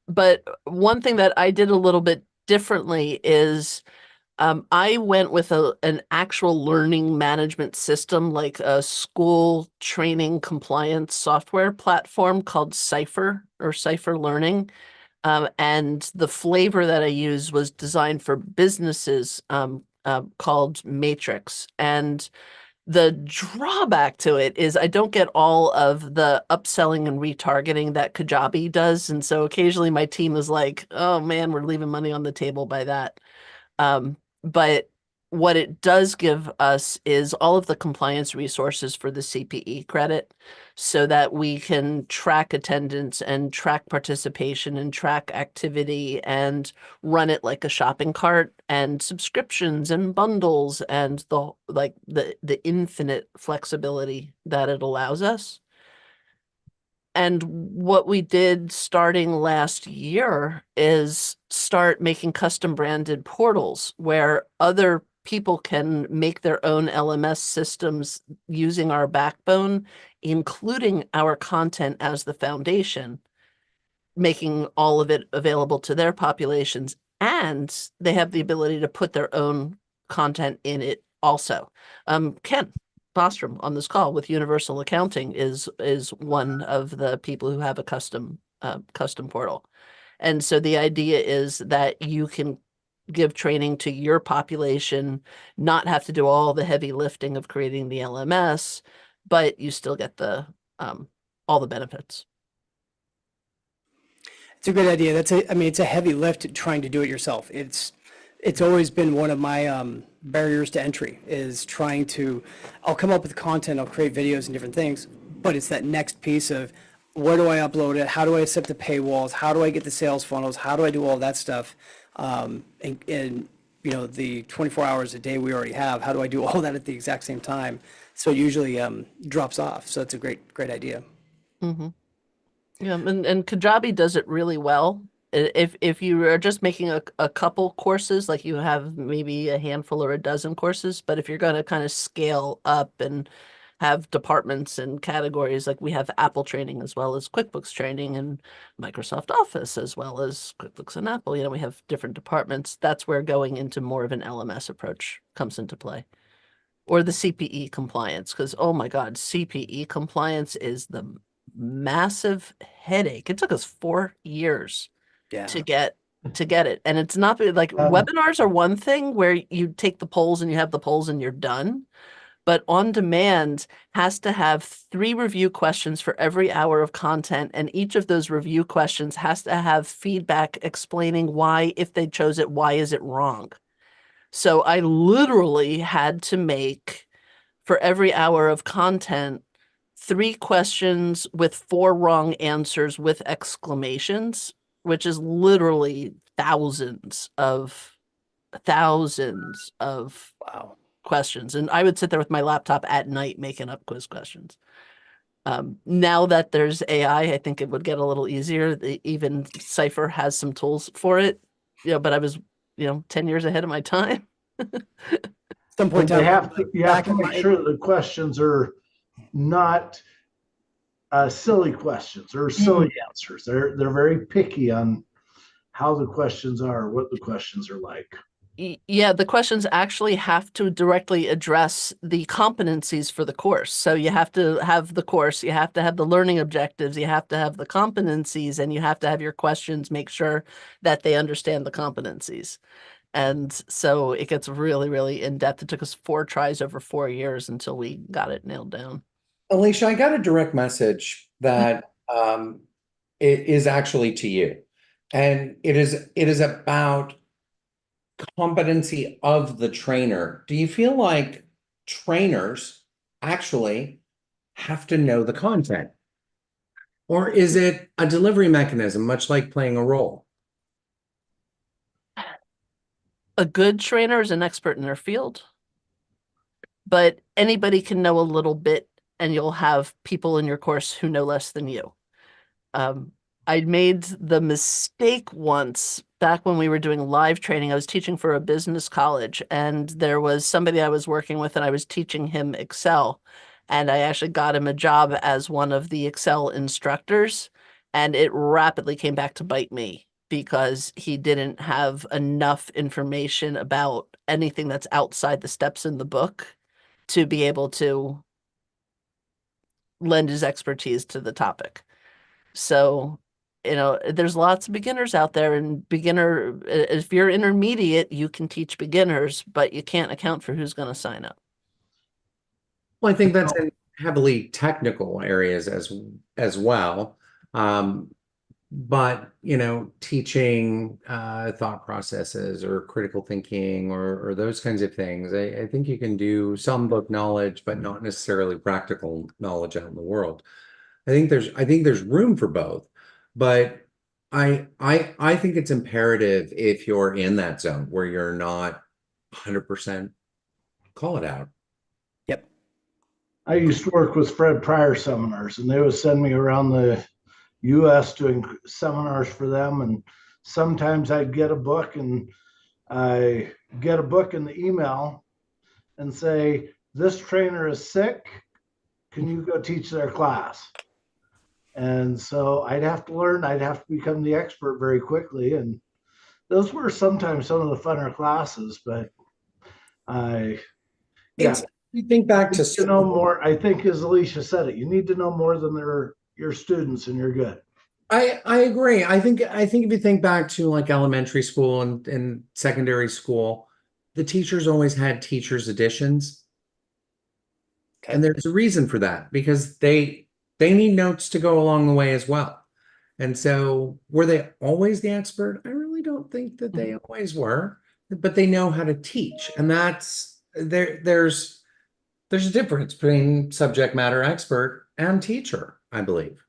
But one thing that I did a little bit differently is I went with an actual learning management system, like a school training compliance software platform called Cypher Learning. And the flavor that I used was designed for businesses, called Matrix. And the drawback to it is I don't get all of the upselling and retargeting that Kajabi does. And so occasionally my team is like, oh man, we're leaving money on the table by that. But what it does give us is all of the compliance resources for the CPE credit, so that we can track attendance and track participation and track activity and run it like a shopping cart, and subscriptions and bundles, and the infinite flexibility that it allows us. And what we did starting last year is start making custom branded portals where other people can make their own LMS systems using our backbone, including our content as the foundation, making all of it available to their populations. And they have the ability to put their own content in it also. Ken Bostrom on this call with Universal Accounting is one of the people who have a custom portal. And so the idea is that you can give training to your population, not have to do all the heavy lifting of creating the LMS, but you still get the all the benefits. It's a great idea. I mean, it's a heavy lift trying to do it yourself. It's always been one of my barriers to entry is trying to, I'll come up with content, I'll create videos and different things, but it's that next piece of where do I upload it? How do I set the paywalls? How do I get the sales funnels? How do I do all that stuff? And you know, the 24 hours a day we already have, how do I do all that at the exact same time? So it usually drops off. So it's a great idea. Mm-hmm. Yeah, and Kajabi does it really well. If you are just making a couple courses, like you have maybe a handful or a dozen courses, but if you're going to kind of scale up and have departments and categories, like we have Apple training as well as QuickBooks training and Microsoft Office as well as QuickBooks and Apple, you know, we have different departments. That's where going into more of an LMS approach comes into play. Or the CPE compliance, because oh my God, CPE compliance is the massive headache. It took us 4 years Yeah. to get it. And it's not like webinars are one thing where you take the polls and you have the polls and you're done. But on demand has to have 3 review questions for every hour of content. And each of those review questions has to have feedback explaining why, if they chose it, why is it wrong? So I literally had to make, for every hour of content, 3 questions with 4 wrong answers with exclamations, which is literally thousands of Wow. questions. And I would sit there with my laptop at night making up quiz questions. Now that there's AI, I think it would get a little easier. Even Cypher has some tools for it, you know, but I was, 10 years ahead of my time. Some point But in you time, have to make sure the questions are not silly questions or silly answers. They're very picky on how the questions are, what the questions are like. Yeah, the questions actually have to directly address the competencies for the course. So you have to have the course, you have to have the learning objectives, you have to have the competencies, and you have to have your questions make sure that they understand the competencies. And so it gets really, really in depth. It took us 4 tries over 4 years until we got it nailed down. Alicia, I got a direct message that it is actually to you. And it is about competency of the trainer. Do you feel like trainers actually have to know the content? Or is it a delivery mechanism, much like playing a role? A good trainer is an expert in their field, but anybody can know a little bit, and you'll have people in your course who know less than you. I made the mistake once back when we were doing live training. I was teaching for a business college, and there was somebody I was working with, and I was teaching him Excel. And I actually got him a job as one of the Excel instructors, and it rapidly came back to bite me because he didn't have enough information about anything that's outside the steps in the book to be able to lend his expertise to the topic. So, there's lots of beginners out there, and if you're intermediate, you can teach beginners, but you can't account for who's going to sign up. Well, I think that's in heavily technical areas as well. But, teaching thought processes or critical thinking or those kinds of things, I think you can do some book knowledge, but not necessarily practical knowledge out in the world. I think there's room for both, but I think it's imperative if you're in that zone where you're not 100%, call it out. Yep. I used to work with Fred Pryor seminars, and they would send me around the US doing seminars for them. And sometimes I'd get a book, and I get a book in the email and say, this trainer is sick. Can you go teach their class? And so I'd have to learn, I'd have to become the expert very quickly. And those were sometimes some of the funner classes, but You think back to know more. I think, as Alicia said it, you need to know more than your students, and you're good. I agree. I think if you think back to like elementary school and secondary school, the teachers always had teachers' editions. Okay. And there's a reason for that, because they need notes to go along the way as well. And so were they always the expert? I really don't think that they always were, but they know how to teach. And that's there's a difference between subject matter expert and teacher, I believe.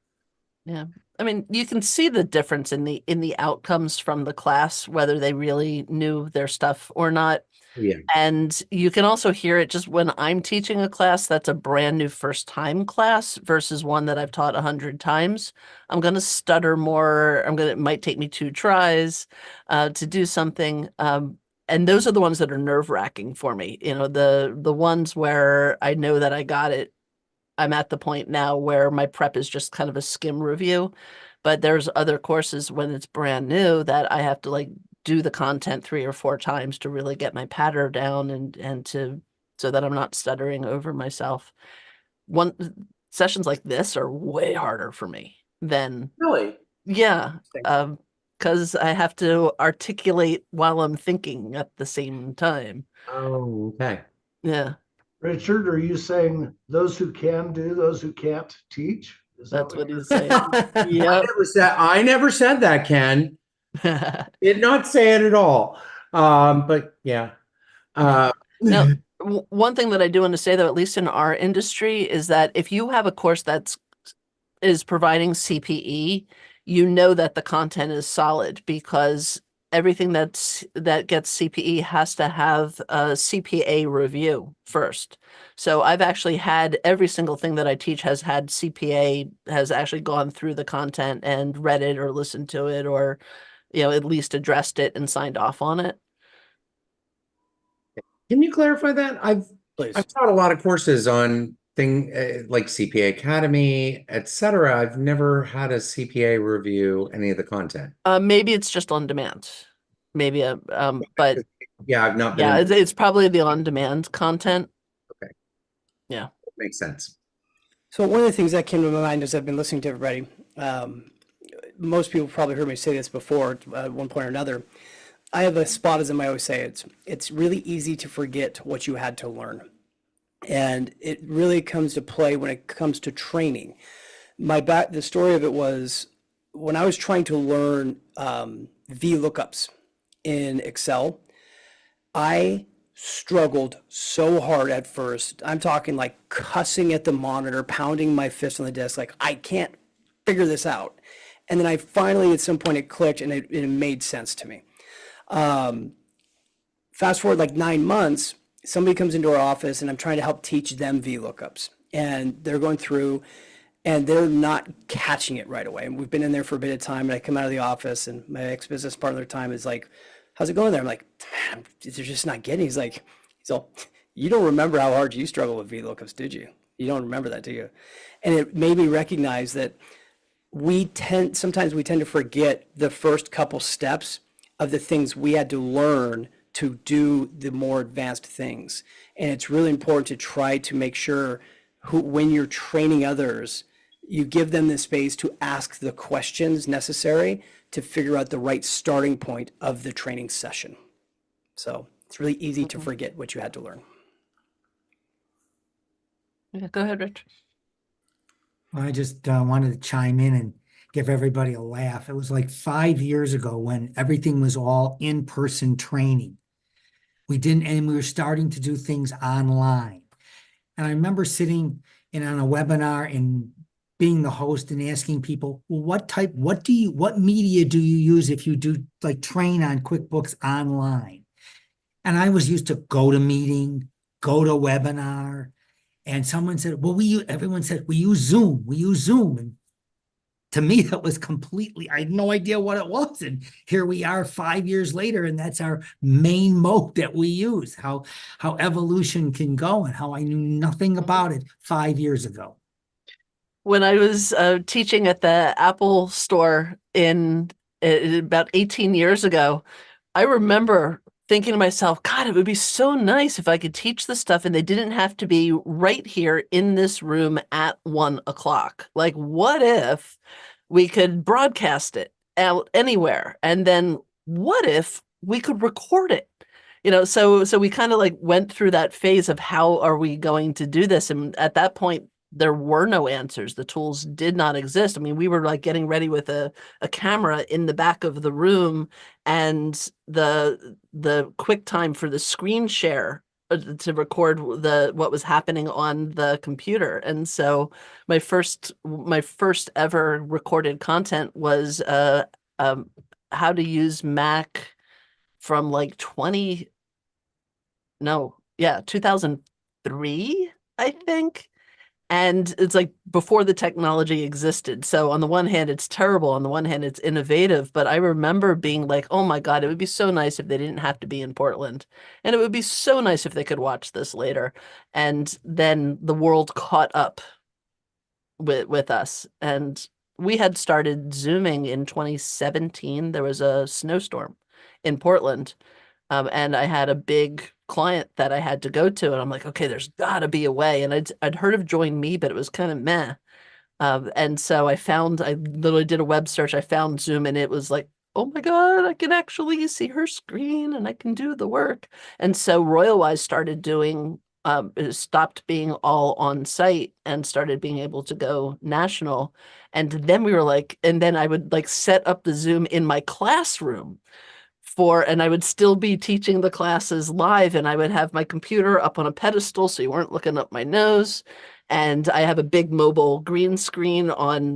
Yeah. I mean, you can see the difference in the outcomes from the class, whether they really knew their stuff or not. Yeah. And you can also hear it just when I'm teaching a class that's a brand new first time class versus one that I've taught 100 times. I'm going to stutter more. It might take me 2 tries to do something. And those are the ones that are nerve wracking for me. You know, the ones where I know that I got it. I'm at the point now where my prep is just kind of a skim review, but there's other courses when it's brand new that I have to like do the content 3 or 4 times to really get my patter down and so that I'm not stuttering over myself. Sessions like this are way harder for me than, Really? yeah, because I have to articulate while I'm thinking at the same time. Oh, okay. Yeah, Richard, are you saying those who can do, those who can't teach? Is that that's what you're he's saying. I Yep. never said that, Ken. Did not say it at all. But yeah. Now, one thing that I do want to say, though, at least in our industry, is that if you have a course is providing CPE, you know that the content is solid because everything that gets CPE has to have a CPA review first. So I've actually had every single thing that I teach has had CPA, has actually gone through the content and read it or listened to it or, you know, at least addressed it and signed off on it. Can you clarify that? Please. I've taught a lot of courses on like CPA Academy, etc. I've never had a CPA review any of the content. Maybe it's just on demand. Maybe but Yeah, I've not been. yeah, it's probably the on-demand content. Okay. Yeah. Makes sense. So one of the things that came to my mind as I've been listening to everybody, most people probably heard me say this before at one point or another. I have a spottism. I always say it's really easy to forget what you had to learn, and it really comes to play when it comes to training. The story of it was when I was trying to learn VLOOKUPs in Excel. I struggled so hard at first. I'm talking like cussing at the monitor, pounding my fist on the desk, like I can't figure this out. And then I finally, at some point, it clicked and it made sense to me. Fast forward like 9 months, somebody comes into our office and I'm trying to help teach them VLOOKUPs. And they're going through and they're not catching it right away. And we've been in there for a bit of time and I come out of the office and my ex-business partner at the time is like, how's it going there? I'm like, man, they're just not getting it. He's all, you don't remember how hard you struggled with VLOOKUPs, did you? You don't remember that, do you? And it made me recognize that sometimes we tend to forget the first couple steps of the things we had to learn to do the more advanced things. And it's really important to try to make sure when you're training others, you give them the space to ask the questions necessary to figure out the right starting point of the training session. So it's really easy to forget what you had to learn. Yeah, go ahead, Rich. I just wanted to chime in and give everybody a laugh. It was like 5 years ago when everything was all in-person training. And we were starting to do things online. And I remember sitting in on a webinar and being the host and asking people, well, what media do you use if you do like train on QuickBooks online? And I was used to GoToMeeting, GoToWebinar. And someone said, well, everyone said, we use Zoom. And to me, that was I had no idea what it was. And here we are 5 years later, and that's our main mode that we use, how evolution can go and how I knew nothing about it 5 years ago. When I was teaching at the Apple store about 18 years ago, I remember thinking to myself, God, it would be so nice if I could teach this stuff and they didn't have to be right here in this room at 1 o'clock. Like, what if we could broadcast it out anywhere? And then what if we could record it? You know, so we kind of like went through that phase of how are we going to do this? And at that point, there were no answers. The tools did not exist. I mean, we were like getting ready with a camera in the back of the room, and the quick time for the screen share to record what was happening on the computer. And so my first ever recorded content was how to use Mac from like 2003, I think. And it's like before the technology existed. So on the one hand, it's terrible. On the one hand, it's innovative. But I remember being like, oh my God, it would be so nice if they didn't have to be in Portland. And it would be so nice if they could watch this later. And then the world caught up with us. And we had started Zooming in 2017. There was a snowstorm in Portland. And I had a big client that I had to go to, and I'm like, okay, there's got to be a way. And I'd heard of Join Me, but it was kind of meh. And so I literally did a web search. I found Zoom, and it was like, oh my God, I can actually see her screen and I can do the work. And so RoyalWise started it stopped being all on site and started being able to go national. And then we were like, and then I would like set up the Zoom in my classroom and I would still be teaching the classes live, and I would have my computer up on a pedestal so you weren't looking up my nose. And I have a big mobile green screen on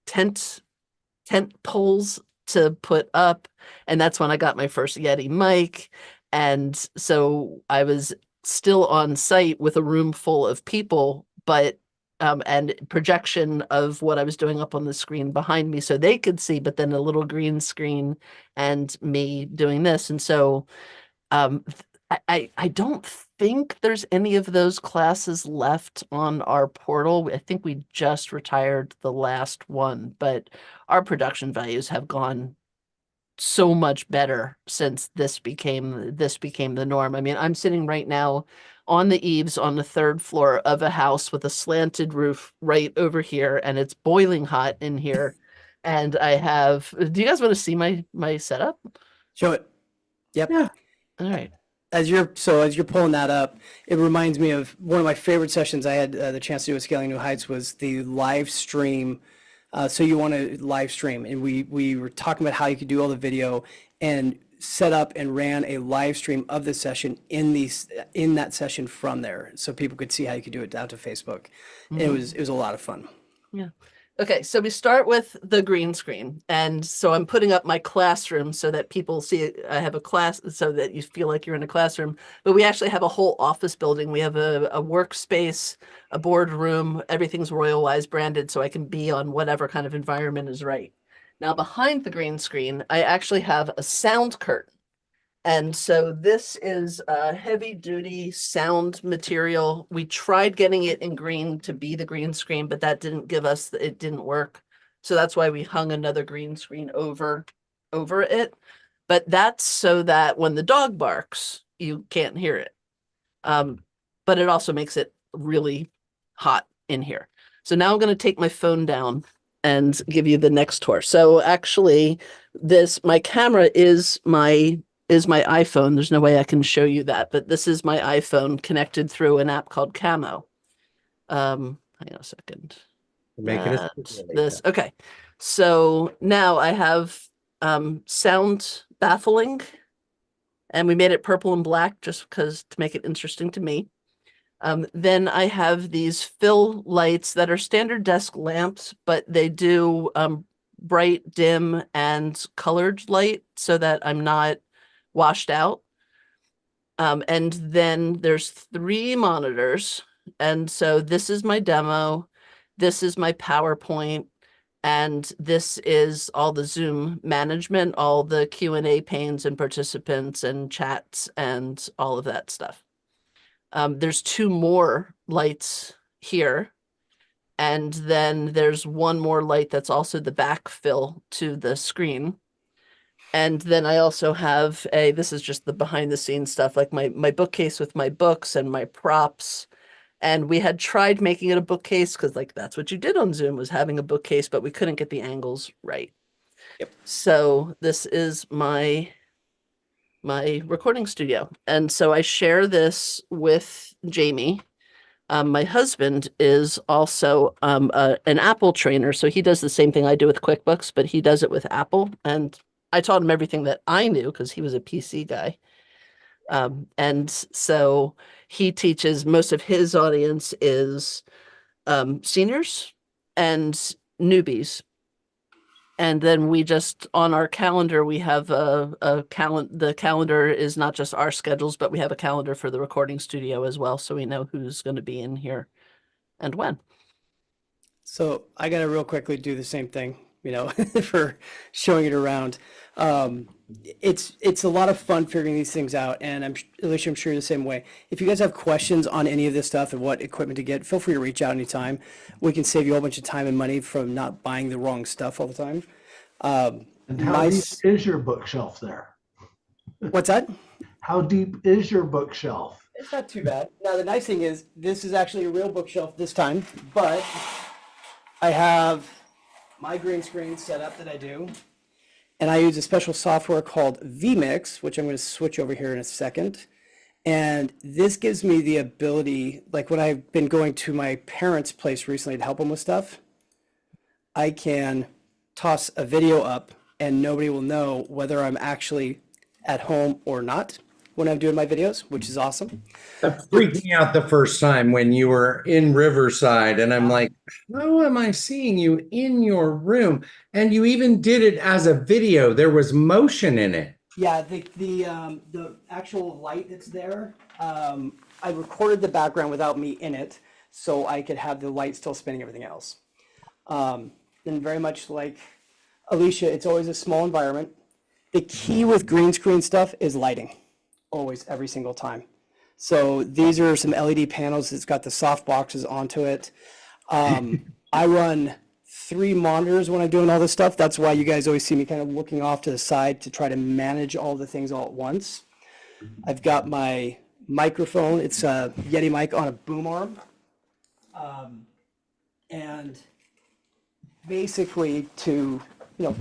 tent poles to put up. And that's when I got my first Yeti mic. And so I was still on site with a room full of people, but and projection of what I was doing up on the screen behind me so they could see, but then a little green screen and me doing this. And so I don't think there's any of those classes left on our portal. I think we just retired the last one, but our production values have gone so much better since this became the norm. I mean, I'm sitting right now on the eaves on the third floor of a house with a slanted roof right over here, and it's boiling hot in here. And do you guys want to see my setup? Show it. Yep. Yeah. All right. As you're pulling that up, it reminds me of one of my favorite sessions I had the chance to do with Scaling New Heights was the live stream. So you want to live stream, and we were talking about how you could do all the video and set up and ran a live stream of the session in that session from there, so people could see how you could do it down to Facebook. Mm-hmm. It was a lot of fun. Yeah. Okay, so we start with the green screen. And so I'm putting up my classroom so that people see I have a class so that you feel like you're in a classroom. But we actually have a whole office building. We have a workspace, a boardroom, everything's RoyalWise branded so I can be on whatever kind of environment is right. Now behind the green screen, I actually have a sound curtain. And so this is a heavy duty sound material. We tried getting it in green to be the green screen, but that didn't it didn't work. So that's why we hung another green screen over it. But that's so that when the dog barks, you can't hear it. But it also makes it really hot in here. So now I'm going to take my phone down and give you the next tour. So actually my camera is my iPhone. There's no way I can show you that, but this is my iPhone connected through an app called Camo. Hang on a second. Okay. So now I have sound baffling, and we made it purple and black just because to make it interesting to me. Then I have these fill lights that are standard desk lamps, but they do bright, dim, and colored light so that I'm not washed out. And then there's 3 monitors. And so this is my demo. This is my PowerPoint. And this is all the Zoom management, all the Q&A panes and participants and chats and all of that stuff. There's 2 more lights here. And then there's 1 more light that's also the backfill to the screen. And then I also have this is just the behind the scenes stuff, like my bookcase with my books and my props. And we had tried making it a bookcase because like that's what you did on Zoom was having a bookcase, but we couldn't get the angles right. Yep. So this is my recording studio. And so I share this with Jamie. My husband is also an Apple trainer, so he does the same thing I do with QuickBooks, but he does it with Apple. And I taught him everything that I knew because he was a PC guy. And so he teaches, most of his audience is seniors and newbies. And then we just, on our calendar, we have a calendar. The calendar is not just our schedules, but we have a calendar for the recording studio as well. So we know who's going to be in here and when. So I got to real quickly do the same thing, for showing it around. It's a lot of fun figuring these things out, and Alicia, I'm sure you're the same way. If you guys have questions on any of this stuff and what equipment to get, feel free to reach out anytime. We can save you a whole bunch of time and money from not buying the wrong stuff all the time. And how deep is your bookshelf there? What's that? How deep is your bookshelf? It's not too bad. Now, the nice thing is this is actually a real bookshelf this time, but I have my green screen set up that I do. And I use a special software called vMix, which I'm going to switch over here in a second. And this gives me the ability, like when I've been going to my parents' place recently to help them with stuff, I can toss a video up and nobody will know whether I'm actually at home or not when I'm doing my videos, which is awesome. That freaked me out the first time when you were in Riverside, and I'm like, how am I seeing you in your room? And you even did it as a video. There was motion in it. Yeah, the actual light that's there, I recorded the background without me in it, so I could have the light still spinning everything else. And very much like Alicia, it's always a small environment. The key with green screen stuff is lighting. Always, every single time. So these are some LED panels. It's got the soft boxes onto it. I run 3 monitors when I'm doing all this stuff. That's why you guys always see me kind of looking off to the side to try to manage all the things all at once. I've got my microphone. It's a Yeti mic on a boom arm. And basically to,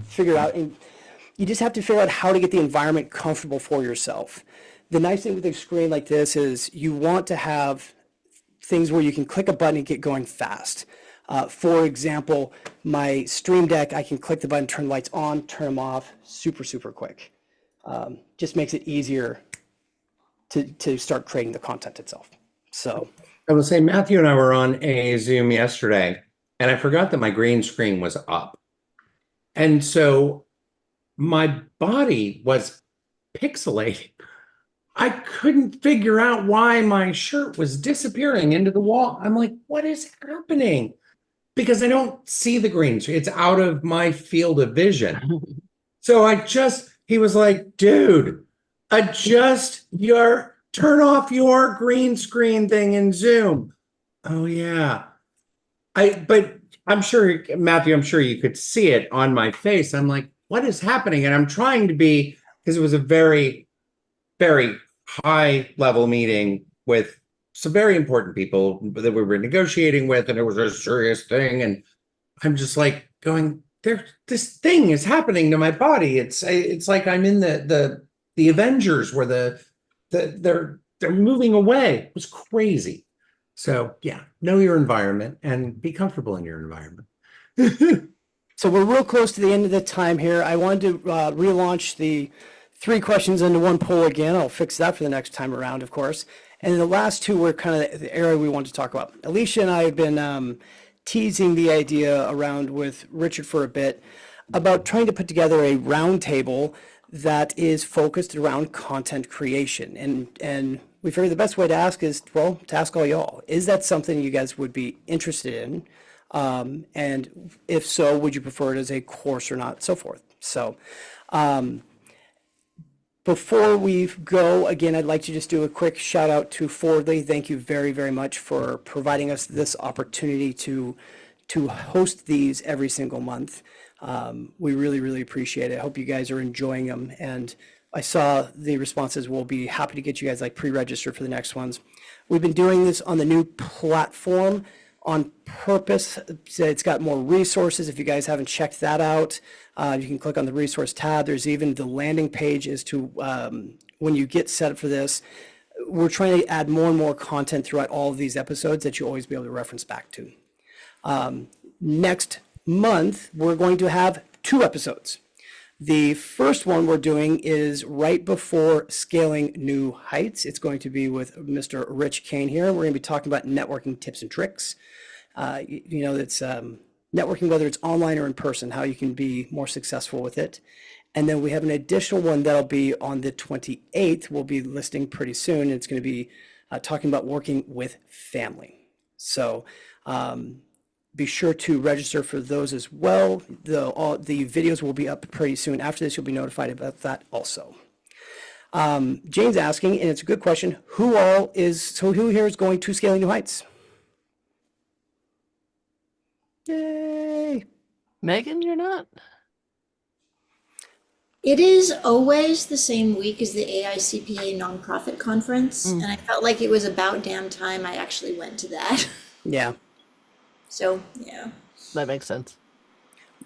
figure out, and you just have to figure out how to get the environment comfortable for yourself. The nice thing with a screen like this is you want to have things where you can click a button and get going fast. For example, my Stream Deck, I can click the button, turn the lights on, turn them off, super, super quick. Just makes it easier to start creating the content itself. So I will say, Matthew and I were on a Zoom yesterday, and I forgot that my green screen was up. And so my body was pixelated. I couldn't figure out why my shirt was disappearing into the wall. I'm like, what is happening? Because I don't see the green screen. It's out of my field of vision. So he was like, dude, turn off your green screen thing in Zoom. Oh yeah. But I'm sure, Matthew, you could see it on my face. I'm like, what is happening? And I'm trying to be, because it was a very, very high level meeting with some very important people that we were negotiating with, and it was a serious thing. And I'm just like going, this thing is happening to my body. It's like I'm in the Avengers where they're moving away. It was crazy. So yeah, know your environment and be comfortable in your environment. So we're real close to the end of the time here. I wanted to relaunch the 3 questions into 1 poll again. I'll fix that for the next time around, of course. And the last 2 were kind of the area we wanted to talk about. Alicia and I have been teasing the idea around with Richard for a bit about trying to put together a roundtable that is focused around content creation. And we figured the best way to ask is, to ask all y'all, is that something you guys would be interested in? And if so, would you prefer it as a course or not, so forth. So before we go, again, I'd like to just do a quick shout out to Fordley. Thank you very, very much for providing us this opportunity to host these every single month. We really, really appreciate it. I hope you guys are enjoying them. And I saw the responses. We'll be happy to get you guys pre-registered for the next ones. We've been doing this on the new platform on purpose. It's got more resources. If you guys haven't checked that out, you can click on the resource tab. There's even the landing page as to when you get set up for this. we're trying to add more and more content throughout all of these episodes that you'll always be able to reference back to. Next month, we're going to have 2 episodes. The first one we're doing is right before Scaling New Heights. It's going to be with Mr. Rich Kane here. We're going to be talking about networking tips and tricks. It's networking, whether it's online or in person, how you can be more successful with it. And then we have an additional one that'll be on the 28th. We'll be listing pretty soon. It's going to be talking about working with family. So be sure to register for those as well. The videos will be up pretty soon. After this, you'll be notified about that also. Jane's asking, and it's a good question, who here is going to Scaling New Heights? Yay! Megan, you're not? It is always the same week as the AICPA nonprofit conference, and I felt like it was about damn time I actually went to that. Yeah. So, yeah. That makes sense.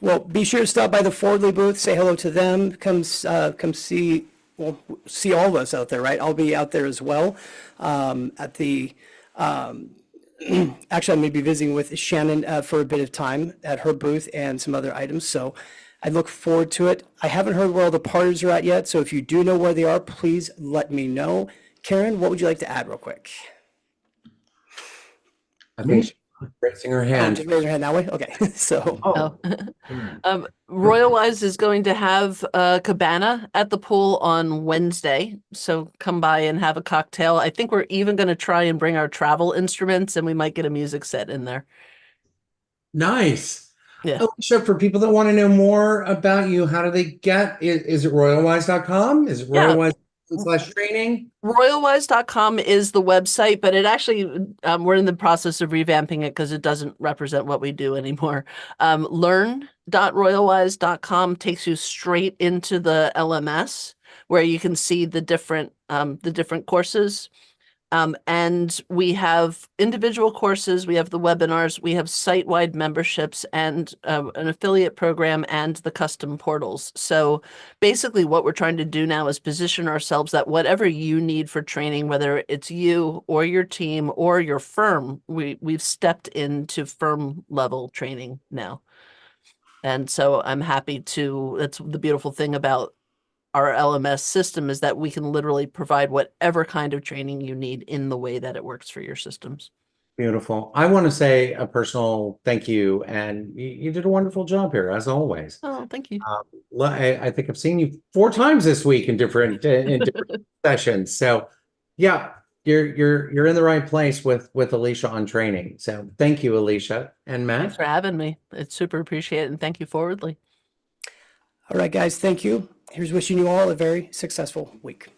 Well, be sure to stop by the Fordley booth, say hello to them, come see all of us out there, right? I'll be out there as well at the, actually I'm going to be visiting with Shannon for a bit of time at her booth and some other items, so I look forward to it. I haven't heard where all the parties are at yet, so if you do know where they are, please let me know. Karen, what would you like to add real quick? I think she's raising her Oh, hand. just raise your hand that way? Okay, so. Oh. Royal Wise is going to have a cabana at the pool on Wednesday. So come by and have a cocktail. I think we're even going to try and bring our travel instruments, and we might get a music set in there. Nice. Yeah. Alicia, for people that want to know more about you, how do they get, is it royalwise.com? Is it Yeah. royalwise/training? Royalwise.com is the website, but it actually, we're in the process of revamping it because it doesn't represent what we do anymore. Learn.royalwise.com takes you straight into the LMS where you can see the different courses. And we have individual courses, we have the webinars, we have site-wide memberships and an affiliate program and the custom portals. So basically what we're trying to do now is position ourselves that whatever you need for training, whether it's you or your team or your firm, we've stepped into firm level training now. And so I'm happy to, that's the beautiful thing about our LMS system is that we can literally provide whatever kind of training you need in the way that it works for your systems. Beautiful. I want to say a personal thank you, and you did a wonderful job here, as always. Oh, thank you. I think I've seen you 4 times this week in different sessions. So, yeah, you're in the right place with Alicia on training. So, thank you, Alicia and Matt. Thanks for having me. It's super appreciated, and thank you forwardly. All right, guys, thank you. Here's wishing you all a very successful week.